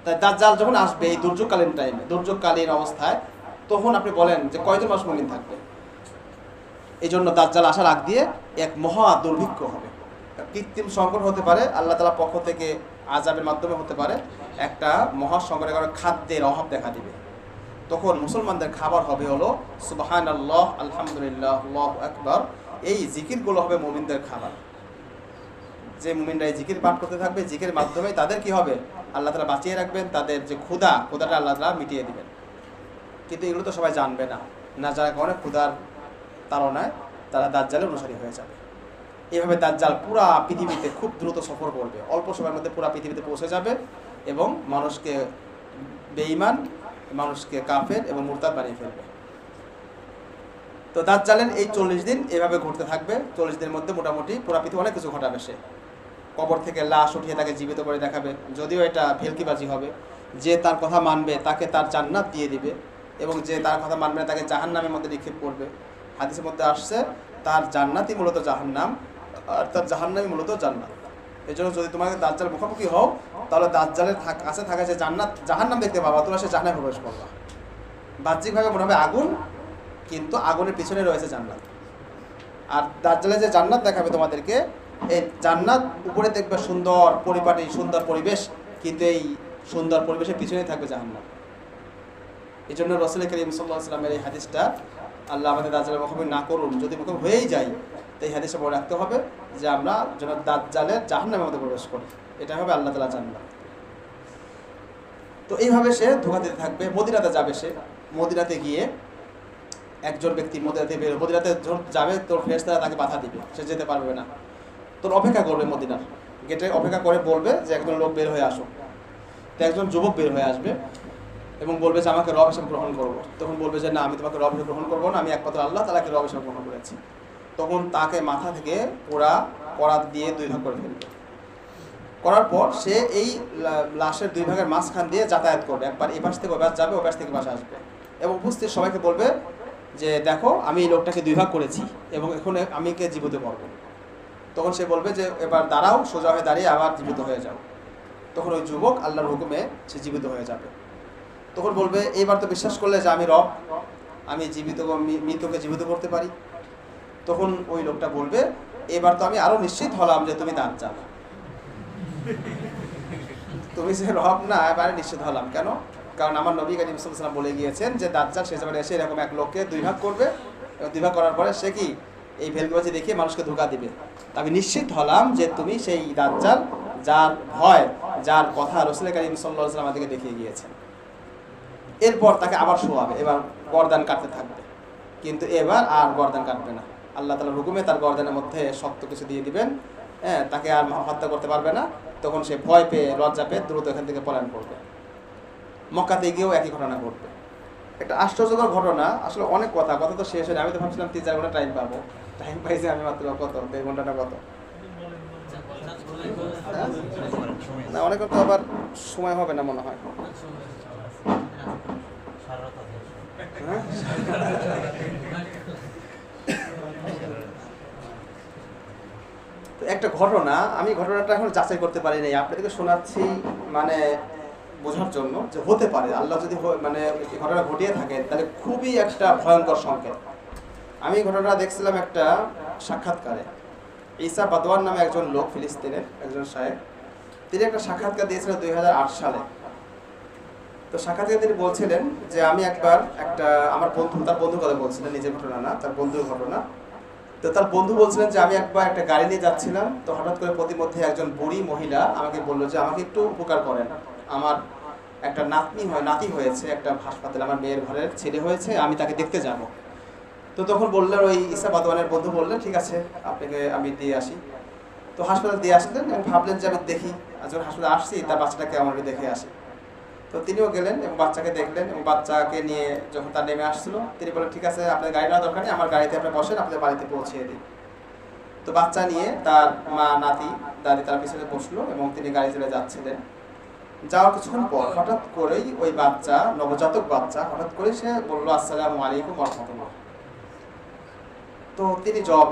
তাই দাজ্জাল যখন আসবে এই দুর্যোগকালীন টাইমে, দুর্যোগকালীন অবস্থায়, তখন আপনি বলেন যে কয়জন মানুষ মুমিন থাকবে? এই জন্য দাজ্জাল আসার আগ দিয়ে এক মহা দুর্ভিক্ষ হবে, কৃত্রিম সংকট হতে পারে, আল্লাহ তাআলার পক্ষ থেকে আযাবের মাধ্যমে হতে পারে, একটা মহা সংকটের কারণে খাদ্যের অভাব দেখা দিবে। তখন মুসলমানদের খাবার হবে হলো সুবহানাল্লাহ, আলহামদুলিল্লাহ, আল্লাহু আকবার, এই জিকিরগুলো হবে মুমিনদের খাবার। যে মুমিনরা এই জিকির পাঠ করতে থাকবে, জিকিরের মাধ্যমে তাদের কি হবে? আল্লাহ তাআলা বাঁচিয়ে রাখবেন, তাদের যে ক্ষুধাটা আল্লাহ তাআলা মিটিয়ে দিবেন। কিন্তু এগুলো তো সবাই জানবে না, না যারা কারণে ক্ষুধার তাড়নায় তারা দাজ্জালের অনুসারী হয়ে যাবে। এইভাবে দাজ্জাল পুরা পৃথিবীতে খুব দ্রুত সফর করবে, অল্প সময়ের মধ্যে পুরা পৃথিবীতে পৌঁছে যাবে এবং মানুষকে বেঈমান, মানুষকে কাফের এবং মুরতাদ বানিয়ে ফেলবে। তো দাজ্জালের এই 40 দিন এভাবে ঘুরতে থাকবে। 40 দিনের মধ্যে মোটামুটি পুরা পৃথিবী অনেক কিছু ঘটাবে। সে কবর থেকে লাশ উঠিয়ে তাকে জীবিত করে দেখাবে, যদিও এটা ভেলকিবাজি হবে। যে তার কথা মানবে তাকে তার জান্নাত দিয়ে দিবে, এবং যে তার কথা মানবে না তাকে জাহান্নামের মধ্যে নিক্ষেপ করবে। হাদিসের মধ্যে আসছে তার জান্নাতই মূলত জাহান্নাম, আর তার জাহান্নামই মূলত জান্নাত। এই জন্য যদি তোমাকে দাজ্জাল মুখোমুখি হও, তাহলে দাজ্জালের কাছে থাকা যে জান্নাত জাহান্নাম দেখতে পাবা, তোমরা সে জাহান্নামে প্রবেশ করবা। বাহ্যিকভাবে মনে হবে আগুন, কিন্তু আগুনের পিছনে রয়েছে জান্নাত। আর দাজ্জালে যে জান্নাত দেখাবে তোমাদেরকে, এই জান্নাত উপরে দেখবে সুন্দর পরিপাটি, সুন্দর পরিবেশ, কিন্তু এই সুন্দর পরিবেশের পিছনেই থাকবে জাহান্নাম। এই জন্য রাসূল কারীম সাল্লাল্লাহু আলাইহি ওয়াসাল্লামের এই হাদিসটা, আল্লাহ আমাদের দাজ্জালের মুখোমুখি না করুন, যদি মুখোমুখি হয়েই যাই, তো এই হাদিসে বলে রাখতে হবে যে আমরা যেন দাজ্জালের জাহান্নামের মধ্যে প্রবেশ করি, এটা হবে আল্লাহ তাআলা জান্নাত। তো এইভাবে সে ধোঁকা দিতে থাকবে। মদিনাতে যাবে সে, মদিনাতে গিয়ে একজন ব্যক্তি মদিনাতে যাবে, তোর ফেরেশতারা তাকে বাধা দিবে, সে যেতে পারবে না। তোর অপেক্ষা করবে, মদিনার গেটে অপেক্ষা করে বলবে যে একজন লোক বের হয়ে আসো। তো একজন যুবক বের হয়ে আসবে এবং বলবে যে আমাকে রব হিসেবে গ্রহণ করবো। তখন বলবে যে না, আমি তোমাকে রব হিসেবে গ্রহণ করবো না, আমি একমাত্র আল্লাহ তাআলাকে রব হিসেবে গ্রহণ করেছি। তখন তাকে মাথা থেকে করাত দিয়ে 2 ভাগ করে ফেলবে। করার পর সে এই লাশের 2 ভাগের মাঝখান দিয়ে যাতায়াত করবে, একবার এই পাশ থেকে ওই পাশ যাবে, ওই পাশ থেকে পাশে আসবে, এবং উপস্থিত সবাইকে বলবে যে দেখো আমি এই লোকটাকে 2 ভাগ করেছি এবং এখন আমি কে জীবিত করবো। তখন সে বলবে যে এবার দাঁড়াও, সোজা হয়ে দাঁড়িয়ে আবার জীবিত হয়ে যাও। তখন ওই যুবক আল্লাহর হুকুমে সে জীবিত হয়ে যাবে। তখন বলবে এইবার তো বিশ্বাস করলে যে আমি রব, আমি মৃতকে জীবিত করতে পারি। তখন ওই লোকটা বলবে এবার তো আমি আরো নিশ্চিত হলাম যে তুমি দাজ্জাল, তুমি যে রব না, এবারে নিশ্চিত হলাম। কেন? কারণ আমার নবী কারীম সাল্লাল্লাহু আলাইহি ওয়াসাল্লাম বলে গিয়েছেন যে দাজ্জাল সে যাবে এসে এরকম এক লোককে 2 ভাগ করবে, এবং 2 ভাগ করার পরে সে কি এই ভেলকিবাজি দেখিয়ে মানুষকে ধোঁকা দিবে। আমি নিশ্চিত হলাম যে তুমি সেই দাজ্জাল, যার ভয়, যার কথা রাসূল কারীম সাল্লাল্লাহু আলাইহি ওয়াসাল্লাম আমাদেরকে দেখিয়ে গিয়েছেন। এরপর তাকে আবার শোয়াবে, এবার গর্দান কাটতে থাকবে, কিন্তু এবার আর গর্দান কাটবে না। আল্লাহ তাআলার হুকুমে তার গর্দানের মধ্যে শক্ত কিছু দিয়ে দিবেন, তাকে আর হত্যা করতে পারবে না। তখন সে ভয় পেয়ে, লজ্জা পেয়ে দ্রুত এখান থেকে পলায়ন করবে। মক্কাতে গিয়েও একই ঘটনা ঘটবে। একটা আশ্চর্যকর ঘটনা। আসলে অনেক কথা তো শেষ হয়নি। আমি তো ভাবছিলাম 3-4 ঘন্টা টাইম পাবো, টাইম পাইছি আমি মাত্র কত 1.5 ঘন্টাটা কত না, অনেক তো আবার সময় হবে না মনে হয়। তো একটা ঘটনা, আমি ঘটনাটা এখন যাচাই করতে পারি নাই, আপনাদেরকে শোনাচ্ছি মানে বোঝার জন্য যে হতে পারে আল্লাহ যদি মানে ঘটনা ঘটিয়ে থাকে তাহলে খুবই একটা ভয়ঙ্কর সংকেত। আমি ঘটনাটা দেখছিলাম একটা সাক্ষাৎকারে। ঈসা বাদওয়ান নামে একজন লোক, ফিলিস্তিনের একজন শায়েখ, তিনি একটা সাক্ষাৎকার দিয়েছিলেন 2008 সালে। তো সাক্ষাৎকারে তিনি বলছিলেন যে আমি একবার আমার তার বন্ধুর কথা বলছিলেন, নিজের ঘটনা না, তার বন্ধুর ঘটনা। তো তার বন্ধু বলছিলেন যে আমি একবার একটা গাড়ি নিয়ে যাচ্ছিলাম, তো হঠাৎ করে প্রতিমধ্যে একজন বুড়ি মহিলা আমাকে বললো যে আমাকে একটু উপকার করেন, আমার একটা নাতি হয়েছে একটা হাসপাতালে, আমার মেয়ের ঘরের ছেলে হয়েছে, আমি তাকে দেখতে যাব। তো তখন বললেন, ওই ঈসা বাদওয়ানের বন্ধু বললেন ঠিক আছে আপনাকে আমি দিয়ে আসি। তো হাসপাতাল দিয়ে আসলেন এবং ভাবলেন যে আমি দেখি, যখন হাসপাতালে আসছি তার বাচ্চাটাকে আমার দেখে আসি। তো তিনিও গেলেন এবং বাচ্চাকে দেখলেন, এবং বাচ্চাকে নিয়ে যখন তার নেমে আসছিল তিনি বললেন ঠিক আছে আপনার গাড়ি নেওয়ার দরকার নেই, আমার গাড়িতে আপনি বসেন, আপনাদের বাড়িতে পৌঁছিয়ে দিই। তো বাচ্চা নিয়ে তার মা, নাতি, দাদি তার পিছনে বসলো এবং তিনি গাড়ি চলে যাচ্ছিলেন। যাওয়ার কিছুক্ষণ পর হঠাৎ করেই ওই বাচ্চা, নবজাতক বাচ্চা, হঠাৎ করে সে বললো আসসালামু আলাইকুম ওয়া রাহমাতুল্লাহ। তো তিনি জবাব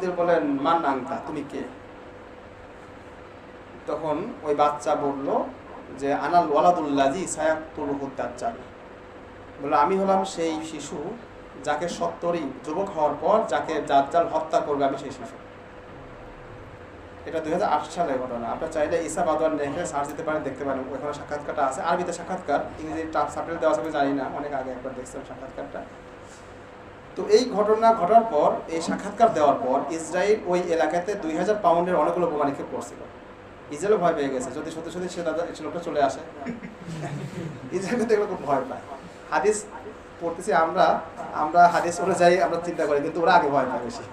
দিয়ে বলেন মান আনতা, তুমি কে? তখন ওই বাচ্চা বলল যে আনাল ওয়ালাদুল্লাজি সায়াকুলুহু দাজ্জাল, বলে আমি হলাম সেই শিশু যাকে সত্তরই যুবক হওয়ার পর যাকে দাজ্জাল হত্যা করবে, আমি সেই শিশু। এটা 2008 সালের ঘটনা। আপনার চাইলে ঈসা বাদওয়ান রেখে সার্চ দিতে পারেন, দেখতে পারেন, ওখানে সাক্ষাৎকারটা আছে, আরবিতে সাক্ষাৎকার, ইংরেজি সাবটাইটেল দেওয়া আছে জানি না, অনেক আগে একবার দেখছিলাম সাক্ষাৎকারটা। তো এই ঘটনা ঘটার পর, এই সাক্ষাৎকার দেওয়ার পর ইসরায়েল ওই এলাকাতে 2000 পাউন্ডের অনেকগুলো বোমা নিক্ষেপ করছিল। ইসরায়েলও ভয় পেয়ে গেছে, যদি সত্যি সত্যি সে লোকটা চলে আসে। ইসরায়েল কিন্তু এগুলো খুব ভয় পায়। হাদিস পড়তেছি আমরা হাদিস অনুযায়ী আমরা চিন্তা করি, কিন্তু ওরা আগে ভয় পায় বেশি।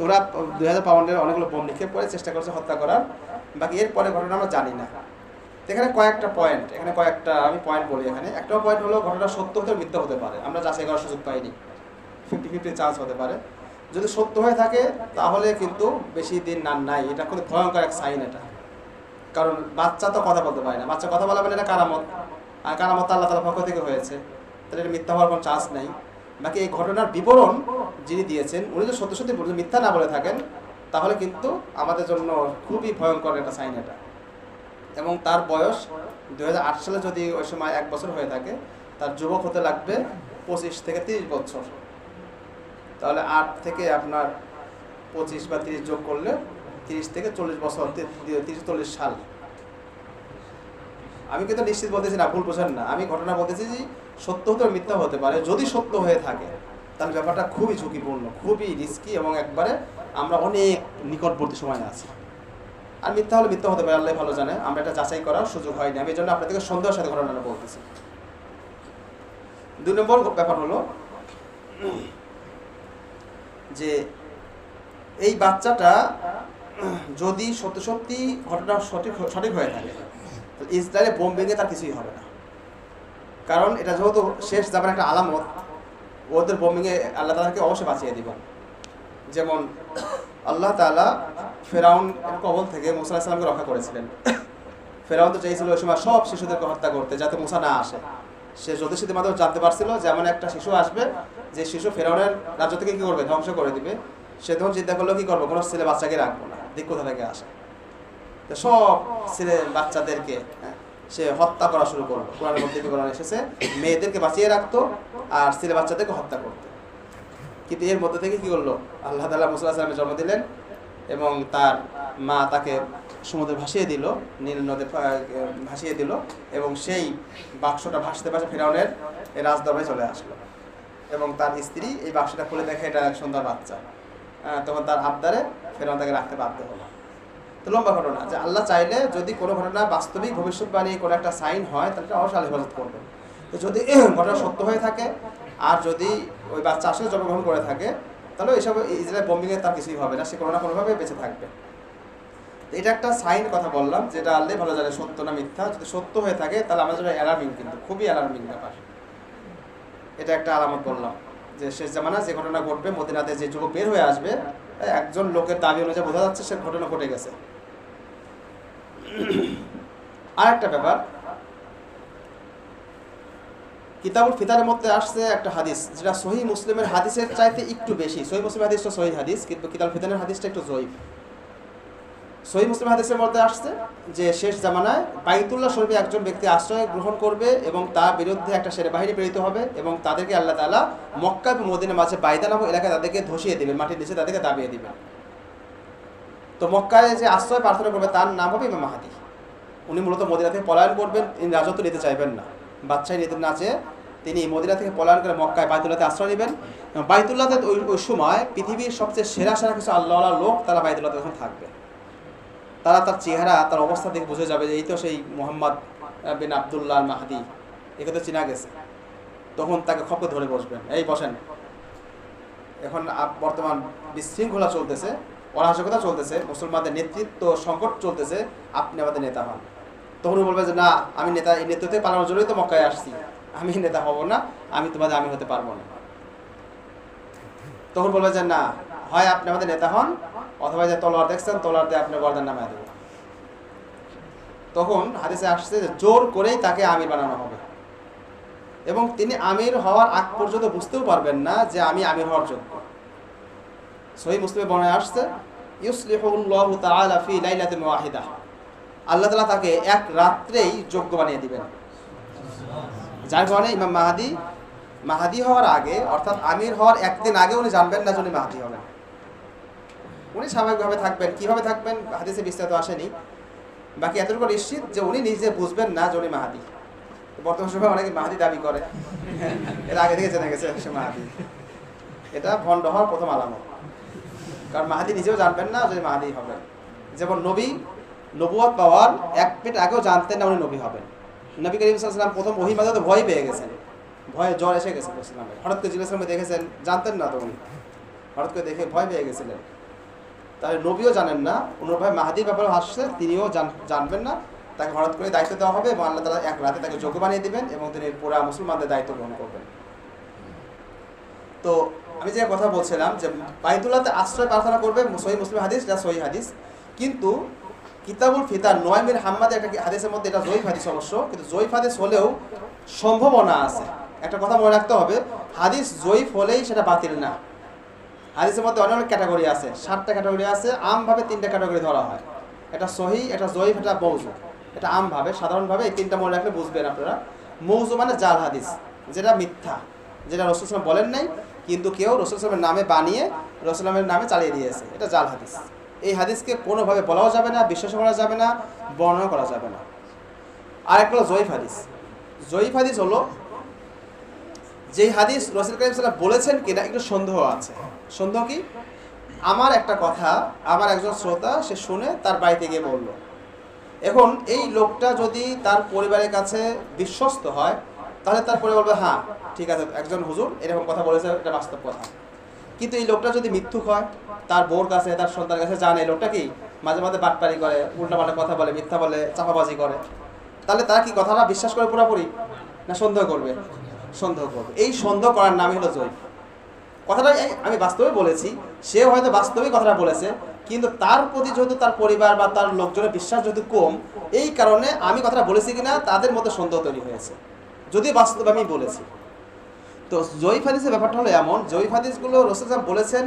ওরা 2000 পাউন্ডের অনেকগুলো বোম নিক্ষেপ করে চেষ্টা করছে হত্যা করার। বাকি এরপরে ঘটনা আমরা জানি না। এখানে কয়েকটা পয়েন্ট, আমি পয়েন্ট বলি। এখানে একটা পয়েন্ট হলো ঘটনা সত্য হতে মিথ্যা হতে পারে, আমরা যাচাই করার সুযোগ পাইনি, 50-50 চান্স হতে পারে। যদি সত্য হয়ে থাকে তাহলে কিন্তু বেশি দিন নাই, এটা খুব ভয়ঙ্কর এক সাইন এটা। কারণ বাচ্চা তো কথা বলতে পারে না, বাচ্চা কথা বলা মানে এটা কারামত, আর কারামত আল্লাহ তাআলার পক্ষ থেকে হয়েছে, তাহলে এটা মিথ্যা হওয়ার কোনো চান্স নেই। বাকি এই ঘটনার বিবরণ যিনি দিয়েছেন উনি যদি সত্যি সত্যি মিথ্যা না বলে থাকেন তাহলে কিন্তু আমাদের জন্য খুবই ভয়ঙ্কর একটা সাইন এটা। এবং তার বয়স 2008 সালে যদি ওই সময় 1 বছর হয়ে থাকে, তার যুবক হতে লাগবে 25 থেকে 30 বছর। তাহলে 8 থেকে আপনার 25 বা 30 যোগ করলে 30 থেকে 40 বছর, 30-40 সাল। আমি কিন্তু নিশ্চিত বলতেছি না, ভুল বোঝেন না, আমি ঘটনা বলতেছি যে সত্য হতে মিথ্যা হতে পারে। যদি সত্য হয়ে থাকে তাহলে ব্যাপারটা খুবই ঝুঁকিপূর্ণ, খুবই রিস্কি, এবং একবারে আমরা অনেক নিকটবর্তী সময় আছি। আর মিথ্যা হলে মিথ্যা হতে পারে, আল্লাহ ভালো জানে, আমরা এটা যাচাই করার সুযোগ হয়নি। আমি এই জন্য আপনাদেরকে সন্দেহের সাথে ঘটনাটা বলতেছি। 2 নম্বর ব্যাপার হলো যে এই বাচ্চাটা যদি সত্যি সত্যি ঘটনা সঠিক হয়ে থাকে, ইসরায়েলে বোম ভেঙে তার কিছুই হবে না। কারণ এটা যেহেতু শেষ যাবার একটা আলামত, ওদের বোম ভেঙে আল্লাহ তাআলাকে অবশ্যই বাঁচিয়ে দিবেন। যেমন আল্লাহ তাআলা ফেরাউন কবল থেকে মুসা আলাইহিস সালামকে রক্ষা করেছিলেন। ফেরাউন তো চাইছিল ওই সময় সব শিশুদেরকে হত্যা করতে, যাতে মুসা না আসে। সে জ্যোতিষীদের মাধ্যমে জানতে পারছিল যে এমন একটা শিশু আসবে যে শিশু ফেরাউনের রাজ্য থেকে কী করবে, ধ্বংস করে দিবে। সে তখন চিন্তা করলো কী করবো, কোনো ছেলে বাচ্চাকে রাখবো না, দিক কোথা থেকে আসে। তো সব ছেলে বাচ্চাদেরকে সে হত্যা করা শুরু করলো। কোরআনের মধ্যে বিবরণ এসেছে মেয়েদেরকে বাঁচিয়ে রাখতো আর ছেলে বাচ্চাদেরকে হত্যা করতো। কিন্তু এর মধ্যে থেকে কী করলো, আল্লাহ তাআলা মুসা আলাইহিস সালামের জন্ম দিলেন এবং তার মা তাকে সমুদ্রে ভাসিয়ে দিল, নীল নদে ভাসিয়ে দিল, এবং সেই বাক্সটা ভাসতে ভাসতে ফেরাউনের রাজদরবারে চলে আসলো। এবং তার স্ত্রী এই বাক্সটা খুলে দেখে এটা এক সুন্দর বাচ্চা। তখন তার আবদারে ফেরাউন তাকে রাখতে বাধ্য হলো। তো লম্বা ঘটনা, যে আল্লাহ চাইলে যদি কোনো ঘটনা বাস্তবিক ভবিষ্যৎবাণী কোনো একটা সাইন হয় তাহলে অবশ্যই আল্লাহ হেফাজত করবে। তো যদি ঘটনা সত্য হয়ে থাকে আর যদি ওই বাচ্চা আসলে জন্মগ্রহণ করে থাকে তাহলে এইসব ইসরায়েল বোম্বিংয়ে তার কিছুই হবে না, সে কোনো না কোনোভাবে বেঁচে থাকবে। এটা একটা সাইন কথা বললাম, যেটা আল্লাহ ভালো জানে সত্য না মিথ্যা। যদি সত্য হয়ে থাকে তাহলে আমাদের জন্য অ্যালার্মিং, কিন্তু খুবই অ্যালার্মিং ব্যাপার। এটা একটা আলামত বললাম যে শেষ জামানা যে ঘটনা ঘটবে, মদিনাতে যে যুবক বের হয়ে আসবে, একজন লোকের দাবি অনুযায়ী বোঝা যাচ্ছে সে ঘটনা ঘটে গেছে। আর একটা ব্যাপার, কিতাবুল ফিতারের মধ্যে আসছে একটা হাদিস, যেটা সহিহ মুসলিমের হাদিসের চাইতে একটু বেশি। সহিহ মুসলিমের হাদিসটা সহিহ হাদিস, কিন্তু কিতাবুল ফিতারের হাদিসটা একটু জয়ীফ। সহিহ মুসলিম হাদিসের মধ্যে আসছে যে শেষ জামানায় বাইতুল্লাহ শরীফে একজন ব্যক্তি আশ্রয় গ্রহণ করবে এবং তার বিরুদ্ধে একটা সেনাবাহিনী প্রেরিত হবে এবং তাদেরকে আল্লাহ তাআলা মক্কা এবং মদিনার মাঝে বাইদা নামক এলাকায় তাদেরকে ধসিয়ে দেবেন, মাটির নিচে তাদেরকে দাবিয়ে দেবেন। তো মক্কায় যে আশ্রয় প্রার্থনা করবে তার নাম হবে ইমাম মাহদী। উনি মূলত মদিনা থেকে পলায়ন করবেন, তিনি রাজত্ব নিতে চাইবেন না, বাদশাহী নিতে না চেয়ে তিনি মদিনা থেকে পলায়ন করে মক্কায় বাইতুল্লাহতে আশ্রয় নেবেন। বাইতুল্লাহতে ওই সময় পৃথিবীর সবচেয়ে সেরা কিছু আল্লাহওয়ালা লোক তারা বাইতুল্লাহতে তখন থাকবে। তারা তার চেহারা, তার অবস্থা দেখে বুঝে যাবে যে এই তো সেই মোহাম্মদ বিন আবদুল্লাহ মাহদী, একে তো চেনা গেছে। তখন তাকে খপকে ধরে বসবেন, এই বসেন। এখন বর্তমান বিশৃঙ্খলা চলতেছে, অরাজকতা চলতেছে, মুসলমানদের নেতৃত্ব সংকট চলতেছে, আপনি আমাদের নেতা হন। তখন বলবে যে না, আমি নেতা, এই নেতৃত্বে পালানোর জন্যই তো মক্কায় আসছি, আমি নেতা হব না, আমি হতে পারবো না। তখন বলবে যে না, হয় আপনি আমাদের নেতা হন, অথবা যে তলোয়ার দেখছেন তলোয়ার দিয়ে আপনার গর্দান নামায় দেব। তখন হাদিসে আসছে যে জোর করেই তাকে আমির বানানো হবে এবং তিনি আমির হওয়ার আগ পর্যন্ত বুঝতেও পারবেন না যে আমি আমির হওয়ার যোগ্য। সহিহ মুসলিমে বর্ণনা আসছে ইউসলিহুল্লাহু তাআলা ফি লাইলাতিন ওয়াহিদা, আল্লাহ তাআলা তাকে এক রাত্রেই যোগ্য বানিয়ে দিবেন। যার কারণে ইমাম মাহাদি হওয়ার আগে, অর্থাৎ আমির হওয়ার একদিন আগে উনি জানবেন না যে উনি মাহাদি হবেন। উনি স্বাভাবিকভাবে থাকবেন। কিভাবে থাকবেন হাদিসে বিস্তারিত আসেনি, বাকি এতটুকু নিশ্চিত যে উনি নিজে বুঝবেন না যে উনি মাহাদি। বর্তমান সময় অনেকে মাহাদি দাবি করে, এর আগে থেকে জেনে গেছে সে মাহাদি। এটা ভণ্ড হওয়ার প্রথম আলামত, কারণ মাহাদি নিজেও জানবেন না যে মাহাদি হবেন। যেমন নবী নবুয়ত পাওয়ার এক মিনিট আগেও জানতেন না উনি নবী হবেন। নবী করিম সাল্লাল্লাহু আলাইহি ওয়াসাল্লাম প্রথম ওহী মাঝে তো ভয় পেয়ে গেছেন, ভয়ে জ্বর এসে গেছে ইসলামে। হঠাৎ করে জিজ্ঞাসা করে দেখেছেন, জানতেন না তো উনি, হঠাৎ করে দেখে ভয় পেয়ে গেছিলেন। তাহলে নবীও জানেন না, অনুরূপভাবে মাহাদির ব্যাপারে আসছে তিনিও জানবেন না। তাকে হঠাৎ করে দায়িত্ব দেওয়া হবে এবং আল্লাহ তাআলা এক রাতে তাকে যোগ্য বানিয়ে দিবেন এবং তিনি পুরা মুসলমানদের দায়িত্ব গ্রহণ করবেন। তো আমি যে কথা বলছিলাম যে বাইতুল্লাহতে আশ্রয় প্রার্থনা করবে, সহিহ মুসলিম হাদিস, এটা সহিহ হাদিস। কিন্তু কিতাবুল ফিতান নওয়াইম বিন হাম্মাদের একটা হাদিসের মধ্যে এটা জয়ীফ হাদিস অবশ্য, কিন্তু জয়ীফ হাদিস হলেও সম্ভাবনা আছে। একটা কথা মনে রাখতে হবে, হাদিস জয়ীফ হলেই সেটা বাতিল না। হাদিসের মধ্যে অনেক ক্যাটাগরি আছে, 7টা ক্যাটাগরি আছে। আমভাবে 3টা ক্যাটাগরি ধরা হয়, এটা সহিহ, এটা জয়ীফ, এটা মৌজু। এটা আমভাবে, সাধারণভাবে এই 3টা মনে রাখলে বুঝবেন আপনারা। মৌজু মানে জাল হাদিস, যেটা মিথ্যা, যেটা রাসূল সাল্লাল্লাহু আলাইহি ওয়াসাল্লাম বলেন নাই কিন্তু কেউ রাসূল সাল্লাল্লাহু আলাইহি ওয়াসাল্লামের নামে বানিয়ে রাসূল সাল্লাল্লাহু আলাইহি ওয়াসাল্লামের নামে চালিয়ে দিয়েছে, এটা জাল হাদিস। এই হাদিসকে কোনোভাবে বলাও যাবে না, বিশ্বাস করা যাবে না, বর্ণনা করা যাবে না। আর একটা হলো জয়ীফ হাদিস। জয়ীফ হাদিস হলো যেই হাদিস রাসূল করিম সাল্লাল্লাহু আলাইহি ওয়াসাল্লাম বলেছেন কিনা একটু সন্দেহ আছে। সন্দেহ কি? আমার একটা কথা আমার একজন শ্রোতা সে শুনে তার বাড়িতে গিয়ে বলল। এখন এই লোকটা যদি তার পরিবারের কাছে বিশ্বস্ত হয়, তাহলে তার পরিবার বলবে হ্যাঁ ঠিক আছে, একজন হুজুর এরকম কথা বলেছে, এটা বাস্তব কথা। কিন্তু এই লোকটা যদি মিথ্যুক হয়, তার বোর কাছে, তার সন্তানের কাছে জানে এই লোকটা কি মাঝে মাঝে বাটপারি করে, উল্টাপাল্টা কথা বলে, মিথ্যা বলে, চাপাবাজি করে, তাহলে তারা কি কথাটা বিশ্বাস করে পুরোপুরি, না সন্দেহ করবে? সন্দেহ করবে। এই সন্দেহ করার নামই হলো জয়ীফ। কথাটা আমি বাস্তবে বলেছি, সে হয়তো বাস্তবেই কথাটা বলেছে, কিন্তু তার প্রতি যেহেতু তার পরিবার বা তার লোকজনের বিশ্বাস যেহেতু কম, এই কারণে আমি কথাটা বলেছি কিনা তাদের মধ্যে সন্দেহ তৈরি হয়েছে, যদি বাস্তবে আমি বলেছি। তো জয়ীফ হাদিসের ব্যাপারটা হলো এমন, জয়ীফ হাদিসগুলো রাসূল সাল্লাল্লাহু আলাইহি ওয়াসাল্লাম বলেছেন,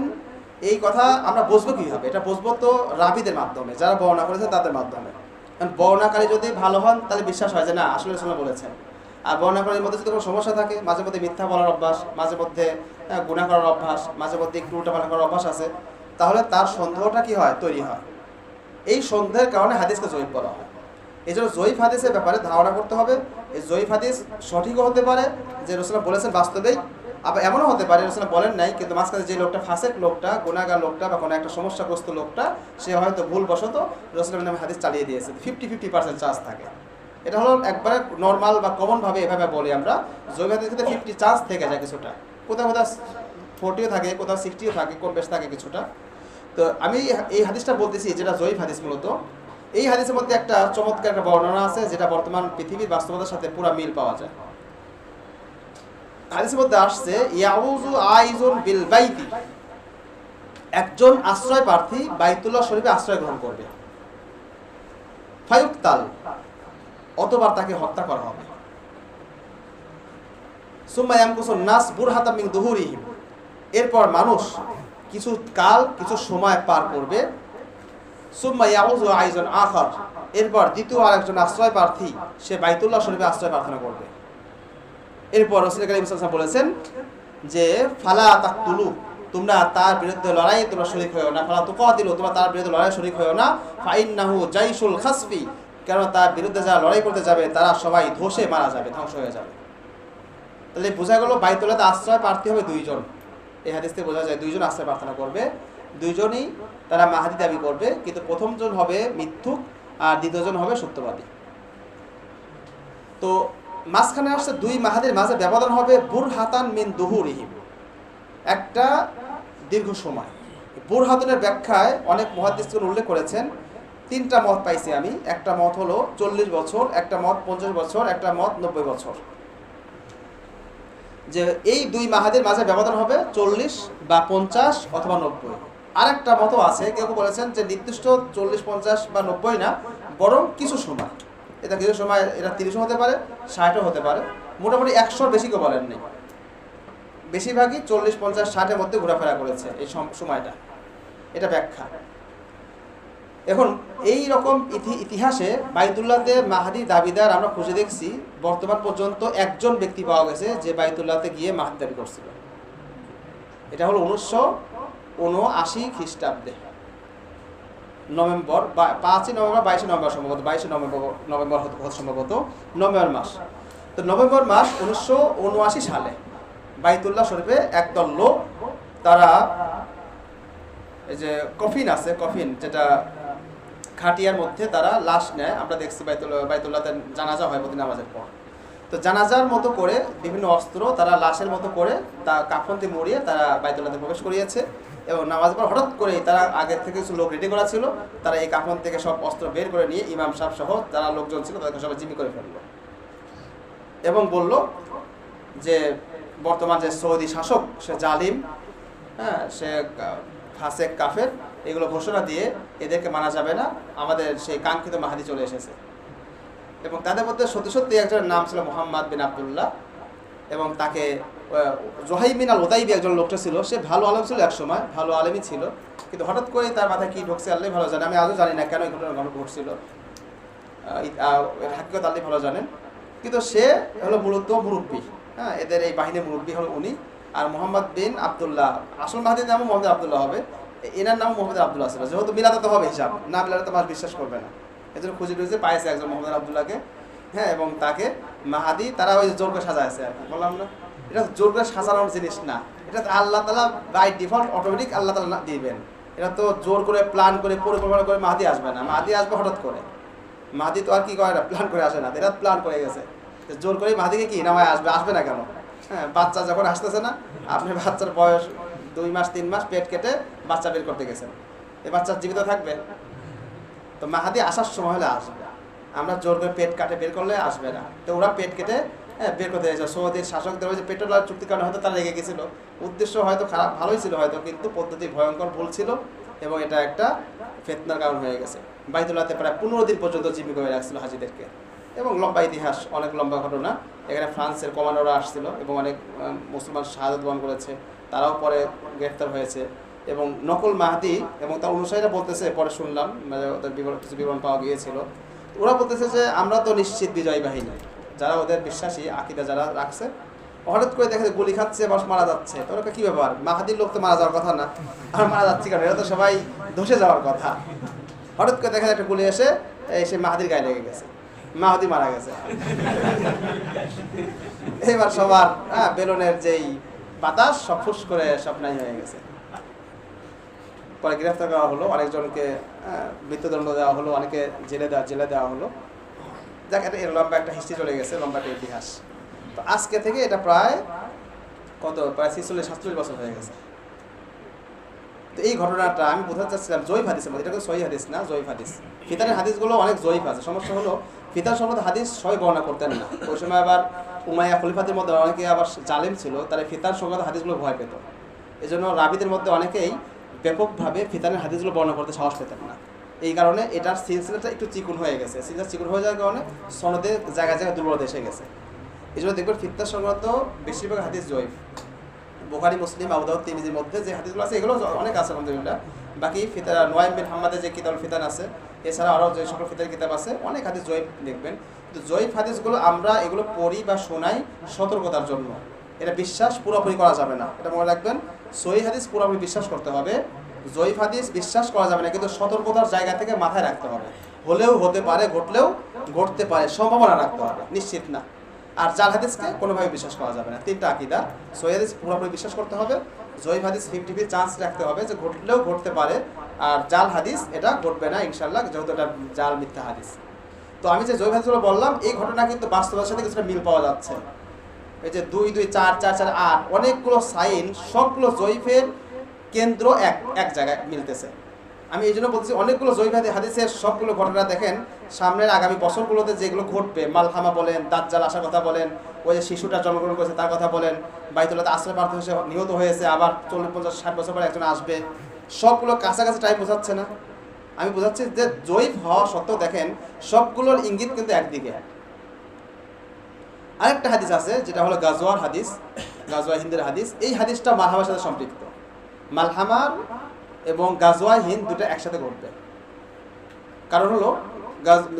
এই কথা আমরা বুঝবো কীভাবে? এটা বুঝবো তো রাবীদের মাধ্যমে, যারা বর্ণনা করেছে তাদের মাধ্যমে। কারণ বর্ণাকারী যদি ভালো হন তাহলে বিশ্বাস হয় যে না আসলে রাসূল বলেছেন। আর বর্ণাকারীর মধ্যে যদি কোনো সমস্যা থাকে, মাঝে মধ্যে মিথ্যা বলার অভ্যাস, মাঝে মধ্যে গুনাহ করার অভ্যাস, মাঝে মধ্যে একটু উল্টাপাল্টা করার অভ্যাস আছে, তাহলে তার সন্দেহটা কি হয়? তৈরি হয়। এই সন্দেহের কারণে হাদিসকে জয়ীফ বলা হয়। এই জন্য জয়ীফ হাদিসের ব্যাপারে ধারণা করতে হবে। এই জয়ীফ হাদিস সঠিকও হতে পারে যে রাসূল বলেছেন বাস্তবেই, আবার এমনও হতে পারে রাসূল বলেন নাই, কিন্তু মাঝখানে যে লোকটা ফাসেক লোকটা, গুনাহগার লোকটা বা কোনো একটা সমস্যাগ্রস্ত লোকটা, সে হয়তো ভুলবশত রাসূলের নামে হাদিস চালিয়ে দিয়েছে। 50-50% চান্স থাকে। এটা হলো একবারে নর্মাল বা কমনভাবে এভাবে বলি আমরা, জয়ীফ হাদিসের ক্ষেত্রে 50 চান্স থেকে যায় কিছুটা, কোথাও কোথাও 40ও থাকে, কোথাও 60ও থাকে, কম বেশ থাকে কিছুটা। তো আমি এই হাদিসটা বলতেছি যেটা জয়ীফ হাদিস মূলত। এই হাদিসের মধ্যে একটা চমৎকার একটা বর্ণনা আছে যেটা বর্তমান পৃথিবীর বাস্তবতার সাথে পুরো মিল পাওয়া যায়। হাদিসের মধ্যে আসছে ইয়াউযু আইজুন বিল বাইতি, একজন আশ্রয় প্রার্থী বাইতুল্লাহ শরীফে আশ্রয় গ্রহণ করবে, ফায়ুকতাল, অতবার তাকে হত্যা করা হবে। সুম্মা ইয়ামকুসুন নাস বুরহাতাম মিন দুহুরিহিম, এরপর মানুষ কিছু কাল কিছু সময় পার করবে। সুম্মা ইয়াউযু আইজুন আখার, এরপর দ্বিতীয় আরেকজন আশ্রয় প্রার্থী সে বাইতুল্লাহ শরীফে আশ্রয় প্রার্থনা করবে। এরপর রাসূল কারীম সাল্লাল্লাহু আলাইহি ওয়াসাল্লাম বলেছেন যে ফালা তাকতুলু, তোমরা তার বিরুদ্ধে লড়াই তোমরা শরীক হয়ো না, ফালা তুকাতিলু, তোমরা তার বিরুদ্ধে লড়াই শরীক হয়ো না, ফাইন্নাহু জাইশুল খাসফি, কারণ তার বিরুদ্ধে যারা লড়াই করতে যাবে তারা সবাই ধসে মারা যাবে, ধ্বংস হয়ে যাবে। তাহলে বোঝা গেল বাইতুল্লাহতে আশ্রয় প্রার্থী হবে দুইজন। এই হাদিস থেকে বোঝা যায় দুইজন আশ্রয় প্রার্থনা করবে, দুইজনই তারা মাহাদি দাবি করবে, কিন্তু প্রথমজন হবে মিথ্যুক আর দ্বিতীয়জন হবে সত্যবাদী। তো মাঝখানে আসছে দুই মাহাদির মাঝে ব্যবধান হবে বুরহাতান মিন দুহুরিহিম, একটা দীর্ঘ সময়। বুরহাতানের ব্যাখ্যায় অনেক মুহাদ্দিসগণ উল্লেখ করেছেন, 3টা মত পাইছি আমি। একটা মত হলো 40 বছর, একটা মত 50 বছর, একটা মত 90 বছর, যে এই দুই মাহাদির মাঝে ব্যবধান হবে 40 বা 50 অথবা 90। আরেকটা মত আছে, কেউ বলেছেন যে নির্দিষ্ট 40, 50 বা 90 না, বরং কিছু সময়, এটা কিছু সময়, এটা 30ও হতে পারে, 60ও হতে পারে, মোটামুটি 100-র বেশি কেউ বলেন নেই। বেশিরভাগই 40, 50, 60-এর মধ্যে ঘোরাফেরা করেছে এই সময়টা, এটা ব্যাখ্যা। এখন এই রকম ইতিহাসে বাইতুল্লাহতে মাহাদি দাবিদার আমরা খুঁজে দেখছি বর্তমান পর্যন্ত একজন ব্যক্তি পাওয়া গেছে যে বাইতুল্লাহতে গিয়ে মাহাদি দাবি করছিল। এটা হলো 1979 খ্রিস্টাব্দে নভেম্বর, 5 নভেম্বর 22 নভেম্বর সম্ভবত, 22 নভেম্বর হতে সম্ভবত নভেম্বর মাস। তো নভেম্বর মাস 1979 সালে বাইতুল্লাহ শরীফে একদল লোক, তারা এই যে কফিন আছে, কফিন যেটা খাটিয়ার মধ্যে তারা লাশ নেয়, আমরা দেখছি বাইতুল্লাহতে জানাজা হয় প্রতি নামাজের পর। তো জানাজার মতো করে বিভিন্ন অস্ত্র তারা লাশের মতো করে তা কাফনতে মরিয়ে তারা বাইতুল্লাহতে প্রবেশ করিয়েছে। এবং নামাজের পর হঠাৎ করে তারা আগের থেকে কিছু লোক রেডি করা ছিল, তারা এই কাফন থেকে সব অস্ত্র বের করে নিয়ে ইমাম সাহেব সহ যারা লোকজন ছিল তাদেরকে সবাই জিম্মি করে ফেললো এবং বলল যে বর্তমান যে সৌদি শাসক সে জালিম, হ্যাঁ, সে ফাসেক কাফের, এগুলো ঘোষণা দিয়ে এদেরকে মানা যাবে না, আমাদের সেই কাঙ্ক্ষিত মাহাদি চলে এসেছে। এবং তাদের মধ্যে সত্যি সত্যি একজনের নাম ছিল মুহাম্মদ বিন আবদুল্লাহ, এবং তাকে জোহাইব বিন আল উতাইবি একজন লোকটা ছিল, সে ভালো আলেম ছিল, একসময় ভালো আলেমই ছিল, কিন্তু হঠাৎ করে তার মাথায় কি ঢুকছে আল্লাহ ভালো জানে, আমি আজও জানি না কেন এই ঘটনা ঘটছিল, হাকিকত আল্লাহ ভালো জানেন। কিন্তু সে হলো মূলত মুরব্বী, হ্যাঁ, এদের এই বাহিনীর মুরব্বী হলো উনি। আর মোহাম্মদ বিন আবদুল্লাহ, আসল মাহাদির নামও মোহাম্মদ আবদুল্লাহ হবে, এনার নাম মোহাম্মদ আবদুল্লাহ ছিল, যেহেতু মিলাতে তো হবে হিসাব, না মিলাতে তো মানুষ বিশ্বাস করবে না, এজন্য খুঁজে খুঁজে পাইছে একজন মোহাম্মদ আবদুল্লাহকে, হ্যাঁ, এবং তাকে মাহাদি তারা ওই জোর করে সাজাইছে আর কি। বললাম না, এটা জোর করে সাজানোর জিনিস না, এটা আল্লাহ তাআলা বাই ডিফল্ট অটোমেটিক আল্লাহ তাআলা দিবেন, এটা তো জোর করে প্ল্যান করে পরিকল্পনা করে মাহাদি আসবে না, মাহাদি আসবে হঠাৎ করে, মাহাদি তো আর কি করে না, প্ল্যান করে আসে না, এরা প্ল্যান করে গেছে, জোর করে মাহাদিকে কি নামায় আসবে না কেন? হ্যাঁ, বাচ্চা যখন আসতেছে না, আপনি বাচ্চার বয়স 2 মাস 3 মাস পেট কেটে বাচ্চা বের করতে গেছেন, এই বাচ্চা জীবিত থাকবে? তো মাহাদি আসার সময় হলে আসবে, আমরা জোর করে পেট কাটে বের করলে আসবে না। তো ওরা পেট কেটে বের করতে গেছে, সৌদির শাসকদের ওই যে পেট্রোল চুক্তির কারণে হয়তো তারা রেগে গেছিল, উদ্দেশ্য হয়তো খারাপ ভালোই ছিল হয়তো, কিন্তু পদ্ধতি ভয়ঙ্কর ভুল ছিল এবং এটা একটা ফিতনার কারণ হয়ে গেছে। বাইতুল্লাহতে প্রায় 15 দিন পর্যন্ত জিম্মি করে রাখছিল হাজিদেরকে, এবং লম্বা ইতিহাস, অনেক লম্বা ঘটনা। এখানে ফ্রান্সের কমান্ডাররা আসছিল এবং অনেক মুসলমান শাহাদাত বরণ করেছে, তারাও পরে গ্রেফতার হয়েছে। এবং নকল মাহাদি এবং তার অনুসারীরা বলতেছে, পরে শুনলাম ওদের কিছু বিবরণ পাওয়া গিয়েছিল, ওরা বলতেছে যে আমরা তো নিশ্চিত বিজয়ী বাহিনী, যারা ওদের বিশ্বাসী আকিদা যারা রাখছে, হঠাৎ করে দেখে গুলি খাচ্ছে, মানুষ মারা যাচ্ছে, তো ওরা কি ব্যাপার, মাহাদির লোক তো মারা যাওয়ার কথা না, আর মারা যাচ্ছি কারণ এরা তো সবাই ধসে যাওয়ার কথা। হঠাৎ করে দেখা একটা গুলি এসে সে মাহাদির গায়ে লেগে গেছে, মাহাদি মারা গেছে। এবার সবার বেলুনের যেই বাতাস সব ফুস করে সব নাই হয়ে গেছে। পরে গ্রেফতার করা হলো, অনেকজনকে মৃত্যুদণ্ড দেওয়া হলো, অনেকে জেলে দেওয়া হলো। যাক, এটা এর লম্বা একটা হিস্ট্রি চলে গেছে, লম্বা একটা ইতিহাস। তো আজকে থেকে এটা প্রায় 46-47 বছর হয়ে গেছে। তো এই ঘটনাটা আমি বোঝাতে চাচ্ছিলাম জয়ীফ হাদিসের মধ্যে, এটা কিন্তু সহিহ হাদিস না, জয়ীফ হাদিস। ফিতানের হাদিসগুলো অনেক জয়ীফ আছে। সমস্যা হলো ফিতার সম্বন্ধে হাদিস সবাই বর্ণনা করতেন না। ওই সময় আবার উমাইয়া খলিফাদের মধ্যে অনেকে আবার জালেম ছিল, তারা ফিতার সংক্রান্ত হাদিসগুলো ভয় পেত। এই জন্য রাবিদের মধ্যে অনেকেই ব্যাপকভাবে ফিতানের হাদিসগুলো বর্ণনা করতে সাহস পেতেন না। এই কারণে এটার সিলসিলাটা একটু চিকুন হয়ে গেছে। সিলসিলা চিকুন হয়ে যাওয়ার কারণে সনদে জায়গায় জায়গায় দুর্বলতা এসে গেছে। এই জন্য দেখবেন ফিতার সংক্রান্ত বেশিরভাগ হাদিস জয়ীফ। বুখারী, মুসলিম, আবু দাউদ, তিরমিজির মধ্যে যে হাদিসগুলো আছে এগুলো অনেক আছে আলহামদুলিল্লাহ। বাকি ফিতার নুয়াইম বিন হাম্মাদের যে কিতাবুল ফিতান আছে, এছাড়া আরও যে সকল ফিতার কিতাব আছে অনেক হাদিস জয়ীফ দেখবেন। কিন্তু জয়ীফ হাদিসগুলো আমরা এগুলো পড়ি বা শোনাই সতর্কতার জন্য, এটা বিশ্বাস পুরোপুরি করা যাবে না, এটা মনে রাখবেন। সহিহ হাদিস পুরোপুরি বিশ্বাস করতে হবে, জয়ীফ হাদিস বিশ্বাস করা যাবে না, কিন্তু সতর্কতার জায়গা থেকে মাথায় রাখতে হবে। হলেও হতে পারে, ঘটলেও ঘটতে পারে, সম্ভাবনা রাখতে হবে, নিশ্চিত না। আর জাল হাদিসকে কোনোভাবে বিশ্বাস করা যাবে না। 3টা আকীদা, সহিহ হাদিস পুরোপুরি বিশ্বাস করতে হবে, জয়ীফ হাদিস 50-50 চান্স রাখতে হবে যে ঘটলেও ঘটতে পারে, আর জাল হাদিস এটা ঘটবে না ইনশাল্লাহ, যেহেতু এটা জাল মিথ্যা হাদিস। তো আমি যে জয়ীফ হাদিসগুলো বললাম, এই ঘটনা কিন্তু বাস্তবের সাথে কিছুটা মিল পাওয়া যাচ্ছে। এই যে 2, 2, 4, 4, 4, 8 অনেকগুলো সাইন, সবগুলো জয়ীফের কেন্দ্র এক জায়গায় মিলতেছে। আমি এই জন্য বলছি অনেকগুলো জয়ীফ হাদিসের সবগুলো ঘটনা দেখেন, সামনের আগামী বছরগুলোতে যেগুলো ঘটবে, মালহামা বলেন, দাজ্জাল আসার কথা বলেন, ওই যে শিশুটা জন্মগ্রহণ করেছে তার কথা বলেন, বাইতুল্লাহতে আশ্রয় প্রার্থী হিসেবে নিহত হয়েছে, আবার 40-50-60 বছর পরে একজন আসবে, সবগুলো কাছাকাছি টাইম বোঝাচ্ছে না। আমি বোঝাচ্ছি যে জয়ীফ হওয়া সত্ত্বেও দেখেন সবগুলোর ইঙ্গিত কিন্তু একদিকে। আরেকটা হাদিস আছে যেটা হলো গাজওয়ার হাদিস, গাজওয়া হিন্দের হাদিস। এই হাদিসটা মালহামার সাথে সম্পৃক্ত। মালহামার এবং গাজওয়া হিন্দ দুটো একসাথে ঘটবে। কারণ হলো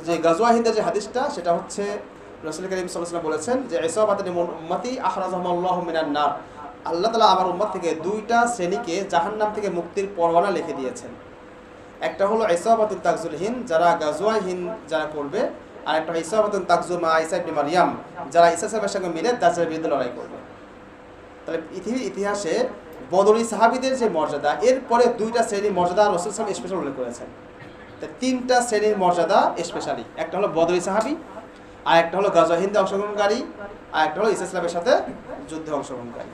যে গাজওয়া হিন্দের যে হাদিসটা, সেটা হচ্ছে রাসূল কারীম সাল্লাল্লাহু আলাইহি ওয়াসাল্লাম বলেছেন যে ইসাবাতুন মিন উম্মতি আখরাজাহুমুল্লাহু মিনান নার, আল্লাহ তাআলা আমার উম্মত থেকে দুইটা শ্রেণীকে জাহান্নাম থেকে মুক্তির পরোয়ানা লিখে দিয়েছেন। একটা হলো ইসাবাতুন তাগজুল হিন্দ, যারা গাজওয়া হিন্দ যারা করবে, আর একটা ইসাবাতুন তাগজু মা ঈসা ইবনে মারইয়াম, যারা ঈসা সাহেবের সঙ্গে মিলে দাজ্জালের বিরুদ্ধে লড়াই করবে। তাহলে পৃথিবীর ইতিহাসে বদরি সাহাবীদের যে মর্যাদা, এরপরে দুইটা শ্রেণীর মর্যাদা রাসূল সাল্লাল্লাহু আলাইহি ওয়াসাল্লাম স্পেশাল উল্লেখ করেছেন। তো তিনটা শ্রেণীর মর্যাদা স্পেশালি, একটা হলো বদরি সাহাবী, আর একটা হলো গাজওয়া হিন্দে অংশগ্রহণকারী, আর একটা হলো ঈসা ইসলামের সাথে যুদ্ধে অংশগ্রহণকারী।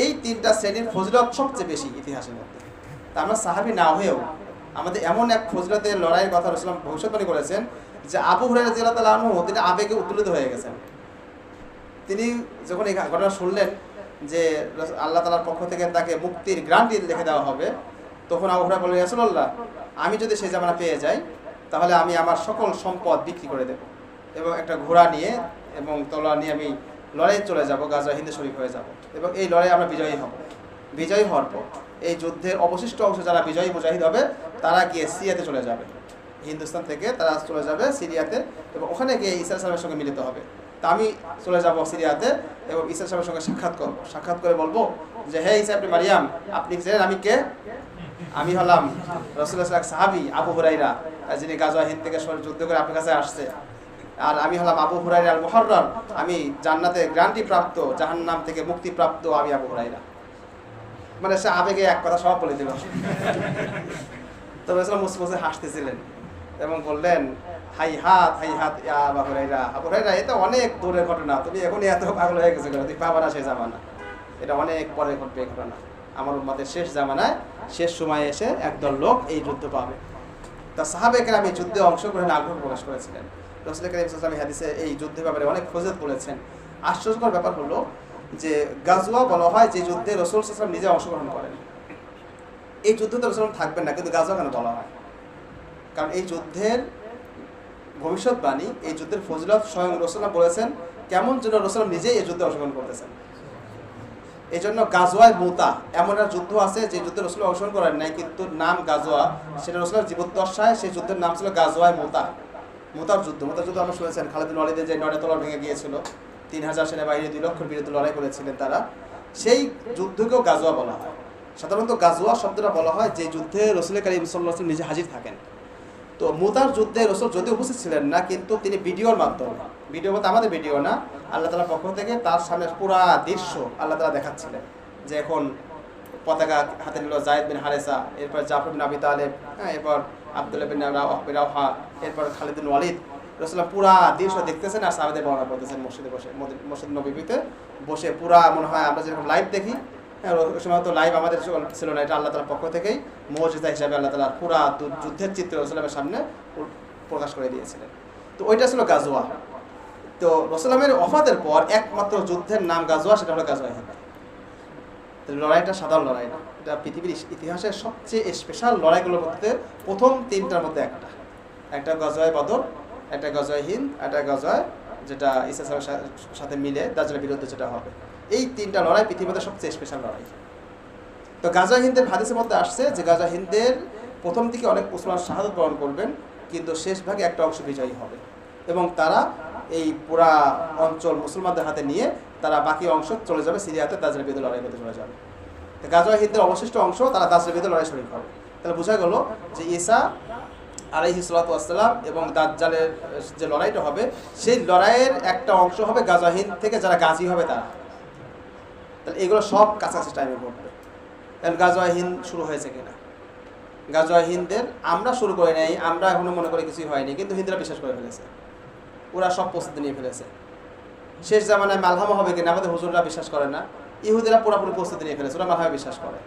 এই তিনটা শ্রেণীর ফজিলত সবচেয়ে বেশি ইতিহাসের মধ্যে। তা আমরা সাহাবী না হয়েও আমাদের এমন এক ফজিলতের লড়াইয়ের কথা রাসূল ভবিষ্যৎবাণী করেছেন যে আবু হুরায়রা রাদিয়াল্লাহু তাআলা আনহু তিনি আবেগে উত্তোলিত হয়ে গেছেন। তিনি যখন এই ঘটনা শুনলেন যে আল্লাহ তাআলার পক্ষ থেকে তাকে মুক্তির গ্যারান্টি লিখে দেওয়া হবে, তখন আবু হুরায়রা বললেন, রাসূলুল্লাহ, আমি যদি সেই জামানা পেয়ে যাই তাহলে আমি আমার সকল সম্পদ বিক্রি করে দেব এবং একটা ঘোড়া নিয়ে এবং তলোয়ার নিয়ে আমি লড়াইয়ে চলে যাব, গাজওয়া হিন্দে শরীক হয়ে যাব এবং এই লড়াইয়ে আমরা বিজয়ী হব। বিজয়ী হওয়ার পর এই যুদ্ধের অবশিষ্ট অংশ যারা বিজয়ী মুজাহিদ হবে তারা গিয়ে সিরিয়াতে চলে যাবে, হিন্দুস্তান থেকে তারা চলে যাবে সিরিয়াতে এবং ওখানে গিয়ে ঈসা সাহেবের সঙ্গে মিলিত হবে। তা আমি চলে যাব সিরিয়াতে এবং ঈসা সাহেবের সঙ্গে সাক্ষাৎ করব, সাক্ষাৎ করে বলবো যে হে ঈসা ইবনে মারইয়াম, আপনি জানেন আমি কে? আমি হলাম রাসূলুল্লাহ সাল্লাল্লাহু আলাইহি ওয়াসাল্লাম সাহাবী আবু হুরায়রা, যিনি গাজওয়া হিন্দ থেকে যুদ্ধ করে আপনার কাছে আসছে। আর আমি হলাম আবু হুরায়রা আল মুহাররার, আমি জান্নাতে গ্যারান্টি প্রাপ্ত, জাহান্নাম থেকে মুক্তি প্রাপ্ত আমি আবু হুরায়রা। মানে সে আবেগে এক কথা সব বলে দিল। তবে রাসূল মুসমুসে হাসতেছিলেন এবং বললেন, হাই হাত ইয়া আবু হুরায়রা, আবু হুরায়রা এটা অনেক দূরের ঘটনা, তুমি এখনই এত পাগল হয়ে গেছো, তুমি পাবা না সেই জামানা, এটা অনেক পরে ঘটবে ঘটনা। আমার উম্মতের শেষ জামানায় শেষ সময়ে এসে একদল লোক এই যুদ্ধ পাবে। তা সাহাবে কেরাম এই যুদ্ধে অংশগ্রহণে আগ্রহ প্রকাশ করেছিলেন। রাসূল কারীম সাল্লাল্লাহু আলাইহি হাদিসে এই যুদ্ধের ব্যাপারে অনেক ফজিলত বলেছেন। আশ্চর্যকর ব্যাপার হলো যে গাজওয়া বলা হয় যে যুদ্ধে রাসূল সাল্লাল্লাহু আলাইহি ওয়াসাল্লাম নিজে অংশগ্রহণ করেন। এই যুদ্ধে তো রাসূল থাকবেন না, কিন্তু গাজওয়া কেন বলা হয়? কারণ এই যুদ্ধের ভবিষ্যৎবাণী, এই যুদ্ধের ফজিলত স্বয়ং রাসূলুল্লাহ বলেছেন, কেমন যেন রাসূল নিজেই এই যুদ্ধে অংশগ্রহণ করতেছেন। এই জন্য গাজওয়ায় মুতা এমন একটা যুদ্ধ আছে যে যুদ্ধে রাসূল অংশগ্রহণ করেন নাই, কিন্তু নাম গাজওয়া, সেটা রাসূলের জীবদ্দশায় সেই যুদ্ধের নাম ছিল গাজওয়ায় মুতা। মুতার যুদ্ধ আমরা শুনেছেন, খালিদ বিন ওয়ালিদের যে 9টা তলোয়ার ভেঙে গিয়েছিল, 3000 সেনাবাহিনী 2 লক্ষের বিরুদ্ধে লড়াই করেছিলেন তারা, সেই যুদ্ধকেও গাজওয়া বলা হয়। সাধারণত গাজওয়া শব্দটা বলা হয় যে যুদ্ধে রাসূল কারীম সাল্লাল্লাহু আলাইহি ওয়াসাল্লাম নিজে হাজির থাকেন। তো মুতার যুদ্ধে রাসূল যদিও উপস্থিত ছিলেন না, কিন্তু তিনি ভিডিওর মাধ্যমে, ভিডিও বলতে আমাদের ভিডিও না, আল্লাহ তাআলার পক্ষ থেকে তার সামনে পুরা দৃশ্য আল্লাহ তাআলা দেখাচ্ছিলেন যে এখন পতাকা হাতে নিল যায়েদ বিন হারেসা, এরপর জাফর বিন আবি তালেব, এরপর আব্দুল্লাহ বিন রাওহা, এরপর খালিদ বিন ওয়ালিদ। রাসূলুল্লাহ পুরা দৃশ্য দেখতেছেন আর সাহাবাদের বর্ণনা করতেছেন মসজিদে বসে, মসজিদ নববীতে বসে। পুরা মনে হয় আমরা যেরকম লাইভ দেখি, ওই সময় তো লাইভ আমাদের ছিল না, এটা আল্লাহ তাআলার পক্ষ থেকেই মুজিজা হিসাবে আল্লাহ তাআলা পুরা যুদ্ধের চিত্র রাসূলের সামনে প্রকাশ করে দিয়েছিলেন। তো ওইটা ছিল গাজওয়া। তো রাসূলের ওফাতের পর একমাত্র যুদ্ধের নাম গাজওয়া, সেটা হলো গাজওয়া হিন্দ। লড়াইটা সাধারণ লড়াই না, এটা পৃথিবীর ইতিহাসের সবচেয়ে স্পেশাল লড়াইগুলোর মধ্যে প্রথম 3টার মধ্যে একটা গাজওয়ায়ে বদর, একটা গাজওয়ায়ে হিন্দ, একটা গাজওয়ায়ে যেটা ঈসা সাহেবের সাথে মিলে দাজ্জালের বিরুদ্ধে যেটা হবে। এই 3টা লড়াই পৃথিবীতে সবচেয়ে স্পেশাল লড়াই। তো গাজওয়ায়ে হিন্দের হাদিসের মধ্যে আসছে যে গাজওয়ায়ে হিন্দের প্রথম দিকে অনেক মুসলমান শাহাদাত বরণ করবেন, কিন্তু শেষ ভাগে একটা অংশ বিজয়ী হবে এবং তারা এই পুরা অঞ্চল মুসলমানদের হাতে নিয়ে তারা বাকি অংশ চলে যাবে সিরিয়াতে, দাজ্জালের বিরুদ্ধে লড়াই করতে চলে যাবে। তো গাজওয়ায়ে হিন্দের অবশিষ্ট অংশ তারা দাজ্জালের বিরুদ্ধে লড়াই শরীক হবে। তাহলে বোঝা গেল যে ঈসা আলাইহিস সালাতু ওয়াস সালাম এবং দাজ্জালের যে লড়াইটা হবে, সেই লড়াইয়ের একটা অংশ হবে গাজওয়ায়ে হিন্দ থেকে যারা গাজী হবে তারা। তাহলে এগুলো সব কাছাকাছি টাইমে ঘটবে। তাহলে গাজওয়ায়ে হিন্দ শুরু হয়েছে কিনা? গাজওয়ায়ে হিন্দের আমরা শুরু করে নাই, আমরা এখনো মনে করি কিছুই হয়নি, কিন্তু হিন্দুরা বিশ্বাস করে ফেলেছে, ওরা সব প্রস্তুতি নিয়ে ফেলেছে। শেষ জামানায় মালহামা হবে কিনা আমাদের হুজুররা বিশ্বাস করে না, ইহুদিরা পুরোপুরি প্রস্তুতি নিয়ে ফেলেছে, ওরা মালহামা বিশ্বাস করে।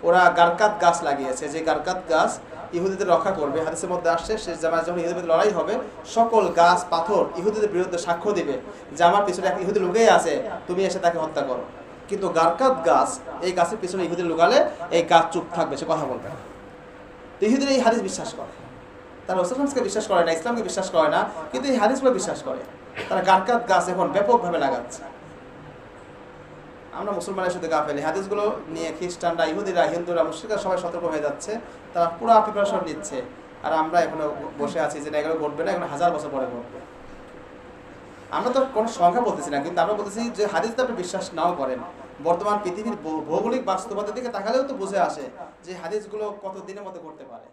ওরা গারকাত গাছ লাগিয়েছে, যে গারকাত গাছ ইহুদিদের রক্ষা করবে। হাদিসের মধ্যে আসছে শেষ জামানায় যখন ইহুদিদের লড়াই হবে, সকল গাছ পাথর ইহুদিদের বিরুদ্ধে সাক্ষ্য দিবে যে আমার পিছনে এক ইহুদি লুকিয়ে আছে, তুমি এসে তাকে হত্যা করো। কিন্তু গারকাত গাছ, এই গাছের পিছনে ইহুদি লুকালে এই গাছ চুপ থাকবে, সে কথা বলবে না। তো ইহুদিরা এই হাদিস বিশ্বাস করে, তারা রাসূলকে বিশ্বাস করে না, ইসলামকে বিশ্বাস করে না, কিন্তু এই হাদিসগুলো বিশ্বাস করে। তারা গারকাত গাছ এখন ব্যাপকভাবে লাগাচ্ছে। আমরা মুসলমানের সাথে গাফেলি, হাদিসগুলো নিয়ে খ্রিস্টানরা, ইহুদিরা, হিন্দুরা, মুশরিকরা সবাই সতর্ক হয়ে যাচ্ছে। তারা পুরো প্রিপারেশন নিচ্ছে আর আমরা এখনো বসে আছি যে এগুলো ঘটবে না, এগুলো 1000 বছর পরে ঘটবে। আমরা তো কোনো সংখ্যা বলতেছি না, কিন্তু আমরা বলতেছি যে হাদিসে আপনি বিশ্বাস নাও করেন, বর্তমান পৃথিবীর ভৌগোলিক বাস্তবতার দিকে তাকালেও তো বুঝে আসে যে হাদিসগুলো কত দিনের মধ্যে ঘটতে পারে।